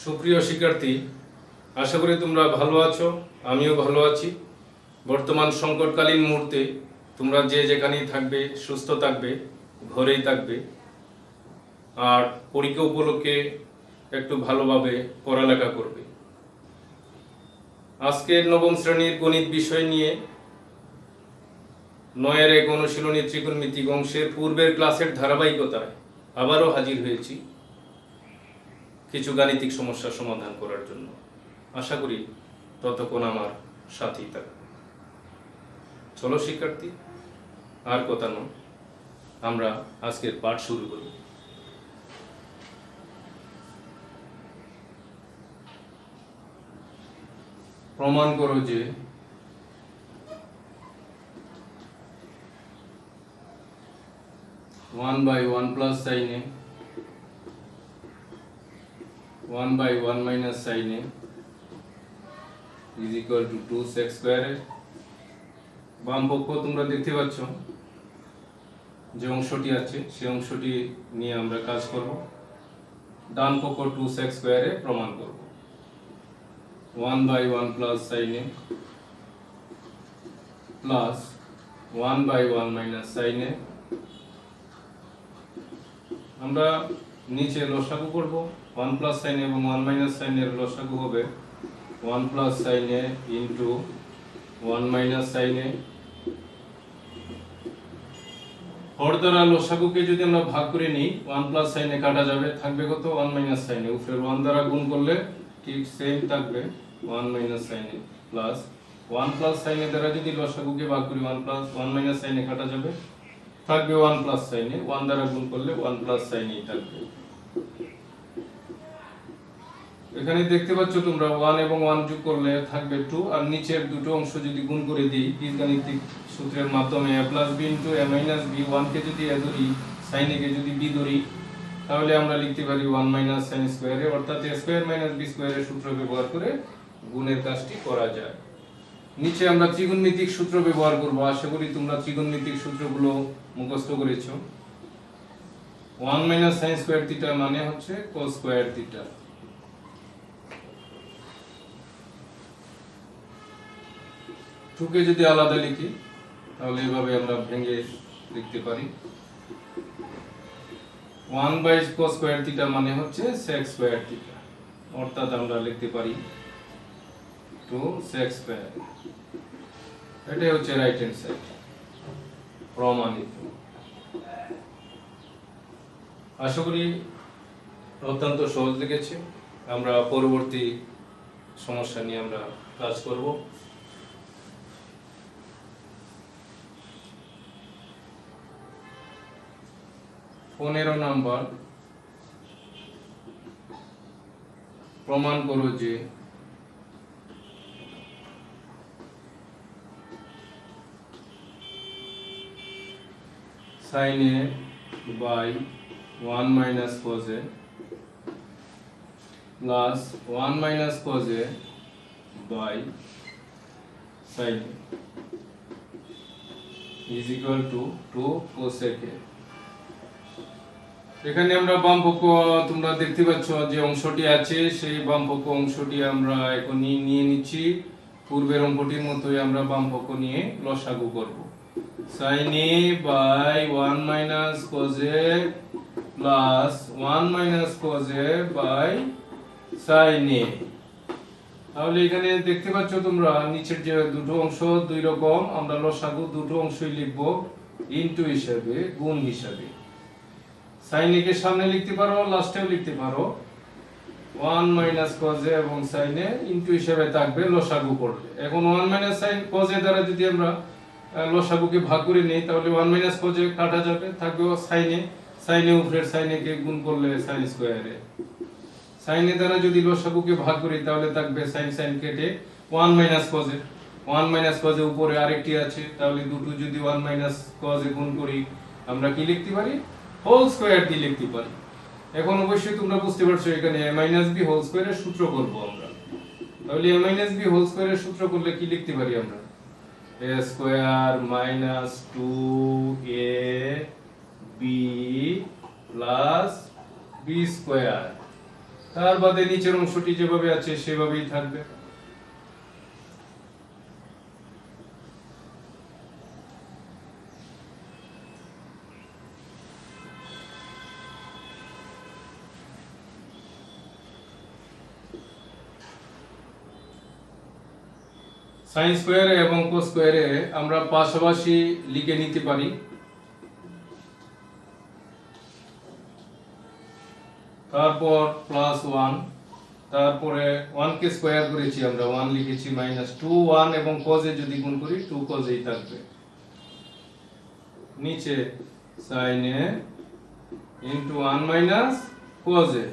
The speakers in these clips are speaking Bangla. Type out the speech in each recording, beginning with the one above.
সুপ্রিয় শিক্ষার্থী, আশা করি তোমরা ভালো আছো। আমিও ভালো আছি। বর্তমান সংকটকালীন মুহূর্তে তোমরা যে যেখানেই থাকবে সুস্থ থাকবে, ঘরেই থাকবে, আর পরীক্ষা উপলক্ষে একটু ভালোভাবে পড়ালেখা করবে। আজকের নবম শ্রেণীর গণিত বিষয় নিয়ে 9-1 অনুশীলনী ত্রিকোণমিতিক অংশের পূর্বের ক্লাসের ধারাবাহিকতায় আবারও হাজির হয়েছি কিছু গাণিতিক সমস্যার সমাধান করার জন্য। আশা করি ততক্ষণ আমার সাথেই থাকবে। চলো শিক্ষার্থী, আর কথা নয়, আমরা আজকের পাঠ শুরু করি। প্রমাণ করো যে one by one plus sine a 1 by 1 minus sin a is equal to 2 sec square। বাম পক্ষ তোমরা দেখতে পাচ্ছ, যে অংশটি আছে সেই অংশটি নিয়ে আমরা কাজ করব। ডান পক্ষ 2 sec square এ প্রমাণ করব। 1 by 1 plus sin a plus 1 by 1 minus sin a। আমরা নিচে লসাগু করব। 1 plus sin a এবং 1 minus sin a এর লসাগু হবে 1 plus sin a into 1 minus sin a। হর দ্বারা লসাগুকে যদি আমরা ভাগ করে নিই, 1 plus sin a কাটা যাবে, থাকবে কত? 1 minus sin a। উপরে 1 দ্বারা গুণ করলে ঠিক সেম থাকবে 1 minus sin a plus 1 plus sin a দ্বারা যদি লসাগুকে ভাগ করি 1 minus sin a কাটা যাবে, থাকবে 1 plus sin a। 1 দ্বারা গুণ করলে 1 plus sin a থাকবে। এখানে দেখতে পাচ্ছ তোমরা 1 এবং 1 যোগ করলে থাকবে 2, আর নিচের দুটো অংশ যদি গুণ করে দিই বীজগাণিতিক সূত্রের মাধ্যমে a plus b into a minus b, 1 কে যদি a ধরি, sin a কে যদি b ধরি, তাহলে আমরা লিখতে পারি 1 minus sin square a, অর্থাৎ a square minus b square এর সূত্র ব্যবহার করে গুণের কাজটি করা যায়। নিচে আমরা ত্রিকোণমিতিক সূত্র ব্যবহার করব। আশা করি তোমরা ত্রিকোণমিতিক সূত্রগুলো মুখস্থ করেছো। 1 minus sin square theta মানে হচ্ছে cos square theta। টুকে যদি আলাদা লিখি তাহলে এভাবে আমরা ভেঙে লিখতে পারি। 1 by cos square theta মানে হচ্ছে sec square theta, অর্থাৎ আমরা লিখতে পারি 2 sec square। এটাই হচ্ছে রাইট হ্যান্ড সাইড, প্রমাণিত। আশা করি অত্যন্ত সহজ লিখেছি। আমরা পরবর্তী সমস্যা নিয়ে আমরা কাজ করব। পনেরো নাম্বার, প্রমাণ করো যে sin a by 1 minus cos a plus 1 minus cos a by sin a is equal to 2 cosec a। এখানে আমরা বাম পক্ষ তোমরা দেখতে পাচ্ছ যে অংশটি আছে, সেই বাম পক্ষ অংশটি আমরা এখন নিয়ে নিচ্ছি। পূর্বের অঙ্কটির মতোই আমরা বাম পক্ষ নিয়ে লসাগু করব। sin a by 1 minus cos a plus 1 minus cos a by sin a। তাহলে এখানে দেখতে পাচ্ছ তোমরা নিচের যে দুটো অংশ দুই রকম, আমরা লসাগু দুটো অংশই লিখব ইনটু হিসাবে, গুণ হিসাবে। sin a কে সামনে লিখতে পারো, লাস্টেও লিখতে পারো। 1 minus cos a এবং sin a ইনটু হিসাবে থাকবে লসাগু করলে। এখন 1 minus sin cos a দ্বারা যদি আমরা লসাগুকে ভাগ করে নেই তাহলে 1 minus cos a কাটা যাবে, থাকবে sin a। sin a উপরের sin a কে গুণ করলে sin square a। sin a দ্বারা যদি লসাগুকে ভাগ করি তাহলে থাকবে sin কেটে 1 minus cos a। 1 minus cos a উপরে আরেকটি আছে, তাহলে দুটো যদি 1 minus cos a গুণ করি আমরা কি লিখতে পারি? হোল স্কয়ার দিয়ে লিখতে পারি। এখন অবশ্যই তোমরা বুঝতে পারছো এখানে a minus b হোল স্কয়ারের সূত্র করব আমরা। তাহলে a minus b হোল স্কয়ারের সূত্র করলে কি লিখতে পারি আমরা? a square minus 2ab plus b square তার বাদে নিচের অংশটি যেভাবে আছে সেভাবেই থাকবে। সাইন স্কয়ারে এবং কোস স্কয়ারে আমরা পাশাপাশি লিখে নিতে পারি। তারপর +1, তারপরে 1 কে স্কয়ার করেছি আমরা, 1 লিখেছি -2, 1 এবং cos এ যদি গুণ করি 2 cos এই থাকবে। নিচে sin a * 1 - cos a।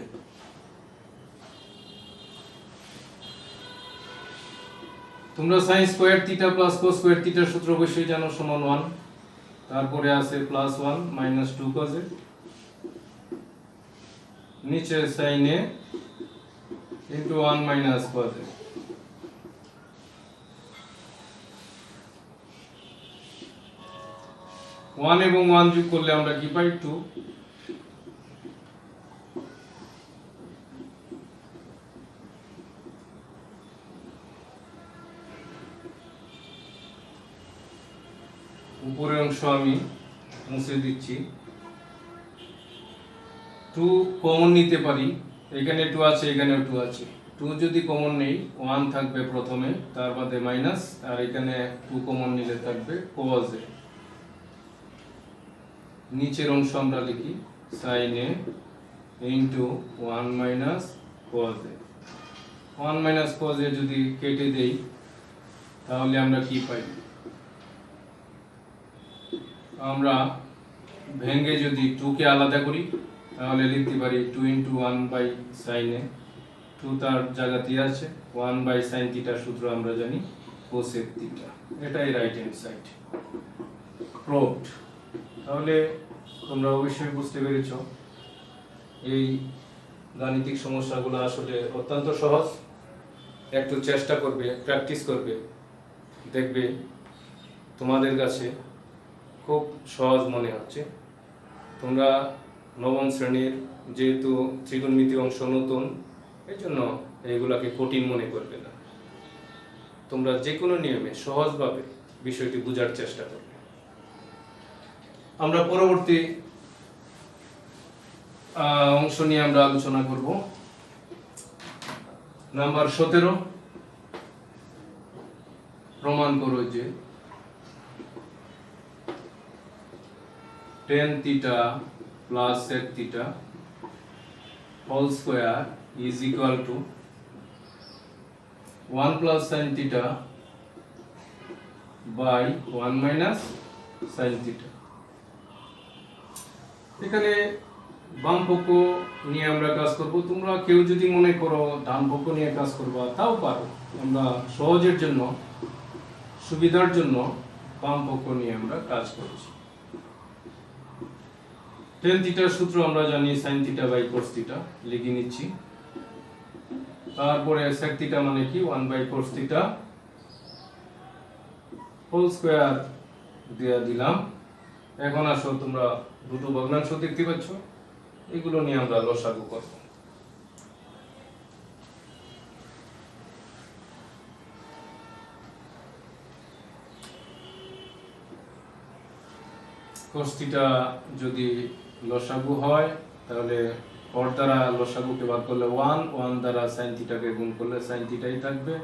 তোমরা sin square theta + cos square থিটার সূত্র অবশ্যই জানো, সমান 1। তারপরে আছে +1 - 2 cos a, নিচে sin a * 1 - cos a। One এবং 1 যোগ করলে আমরা কি পাই? 2। উপরের অংশ আমি মুছে দিচ্ছি। 2 কমন নিতে পারি, এখানে 2 আছে, এখানেও 2 আছে। 2 যদি কমন নেই 1 থাকবে প্রথমে, তার বাদে মাইনাস, আর এখানে 2 কমন নিলে থাকবে cos a। নিচের অংশ আমরা লিখি sin a * 1 - cos a। 1 - cos a যদি কেটে দেই তাহলে আমরা কি পাই? আমরা ভেঙে যদি 2 কে আলাদা করি তাহলে লিখতে পারি 2 * 1/sin a। 2 তার জায়গাতে আছে, 1/sin θ সূত্র আমরা জানি cosec θ। এটাই রাইট হ্যান্ড সাইড প্রুভড। তাহলে তোমরা অবশ্যই বুঝতে পেরেছো এই গাণিতিক সমস্যাগুলো আসলে অত্যন্ত সহজ। একটু চেষ্টা করবে, প্র্যাকটিস করবে, দেখবে তোমাদের কাছে খুব সহজ মনে হচ্ছে। তোমরা নবম শ্রেণীর, যেহেতু ত্রিকোণমিতি অংশ নতুন, এই জন্য এইগুলাকে কঠিন মনে করবে না। তোমরা যে কোনো নিয়মে সহজভাবে বিষয়টি বোঝার চেষ্টা করবে। আমরা পরবর্তী অংশ নিয়ে আমরা আলোচনা করব। নাম্বার 17, প্রমাণ করো যে tan θ + sec θ whole square is equal to 1 + sin θ by 1 - sin θ। এখানে বাম পক্ষ নিয়ে আমরা কাজ করব। তোমরা কেউ যদি মনে করো ডান পক্ষ নিয়ে কাজ করবা তাও পারো। আমরা সহজের জন্য, সুবিধার জন্য বাম পক্ষ নিয়ে আমরা কাজ করছি। tan θ সূত্র আমরা জানি sin θ / cos θ, লিখে নিচ্ছি। তারপরে sec θ মানে কি? 1/cos θ হোল স্কয়ার দিয়ে দিলাম। এখন আসো, তোমরা দুটো ভগ্নাংশ দেখতে পাচ্ছ, এগুলো নিয়ে আমরা লসাগু করব। cos θ যদি লসাগু হয় তাহলে হর দ্বারা লসাগুকে ভাগ করলে 1, 1 দ্বারা sin θ কে গুণ করলে sin θ ই থাকবে।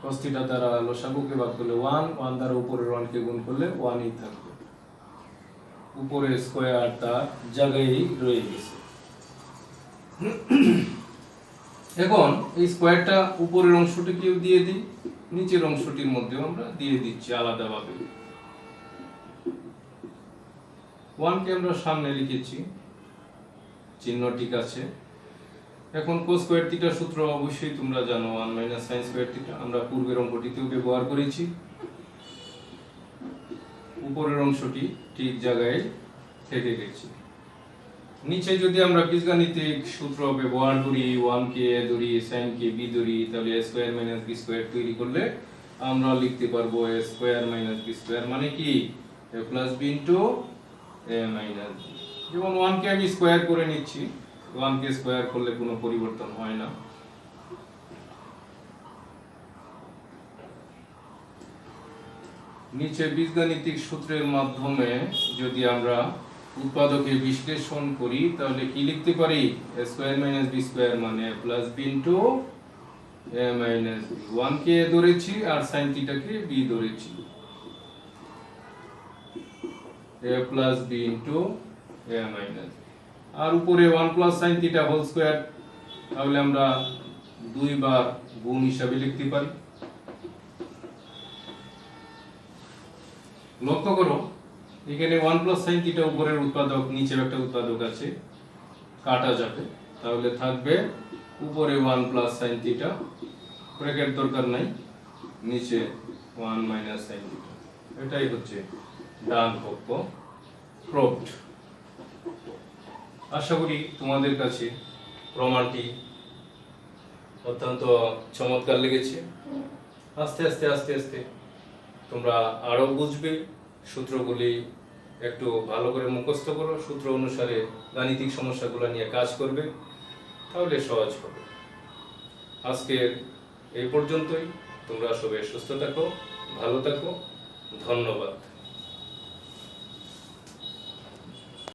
cos θ দ্বারা লসাগুকে ভাগ করলে 1, 1 দ্বারা উপরের 1 কে গুণ করলে 1 ই থাকবে। উপরে স্কয়ার তার জায়গায় রয়ে গেছে। এখন এই স্কয়ারটা উপরের অংশটিকেও দিয়ে দিই, নিচের অংশটির মধ্যেও আমরা দিয়ে দিচ্ছি আলাদাভাবে। 1 কে আমরা সামনে লিখেছি, চিহ্ন ঠিক আছে। এখন cos স্কয়ার θ সূত্র অবশ্যই তোমরা জানো, 1 - sin স্কয়ার θ। আমরা পূর্বের অঙ্কটিতেও ব্যবহার করেছি। উপরের অংশটি ঠিক জায়গায় থেকে গেছে। নিচে যদি আমরা বীজগাণিতিক সূত্র ব্যবহার করি, 1 কে a ধরি, sin কে b ধরি, তাহলে a স্কয়ার - b স্কয়ার তৈরি করলে আমরা লিখতে পারবো a স্কয়ার - b স্কয়ার মানে কি? a + b * a - b। যেমন 1 কে আমি স্কয়ার করে নিচ্ছি, 1 কে স্কয়ার করলে কোনো পরিবর্তন হয় না। নিচে বীজগাণিতিক সূত্রের মাধ্যমে যদি আমরা উৎপাদকে বিশ্লেষণ করি তাহলে কি লিখতে পারি? a square minus b square মানে a plus b into a minus b। 1 কে a ধরেছি আর sin থিটা কে b ধরেছি। a plus b into a minus b। আর উপরে 1 plus sin theta whole square, তাহলে আমরা দুইবার গুণ হিসাবে লিখতে পারি। লক্ষ্য করো এখানে 1 প্লাস sin থিটা উপরের উৎপাদক, নিচের একটা উৎপাদক আছে, কাটা যাবে, তাহলে থাকবে উপরে 1 প্লাস sin থিটা, ব্র্যাকেট দরকার নাই, নিচে 1 মাইনাস sin থিটা। এটাই হচ্ছে ডান পক্ষ প্রুভড। আশা করি তোমাদের কাছে প্রমাণটি অত্যন্ত চমৎকার লেগেছে। আস্তে আস্তে আস্তে আস্তে তোমরা আরো বুঝবে, সূত্রগুলি একটু ভালো করে মুখস্থ করো, সূত্র অনুসারে গাণিতিক সমস্যাগুলো নিয়ে কাজ করবে, তাহলে সহজ হবে। আজকে এই পর্যন্তই। তোমরা সবাই সুস্থ থাকো, ভালো থাকো, ধন্যবাদ।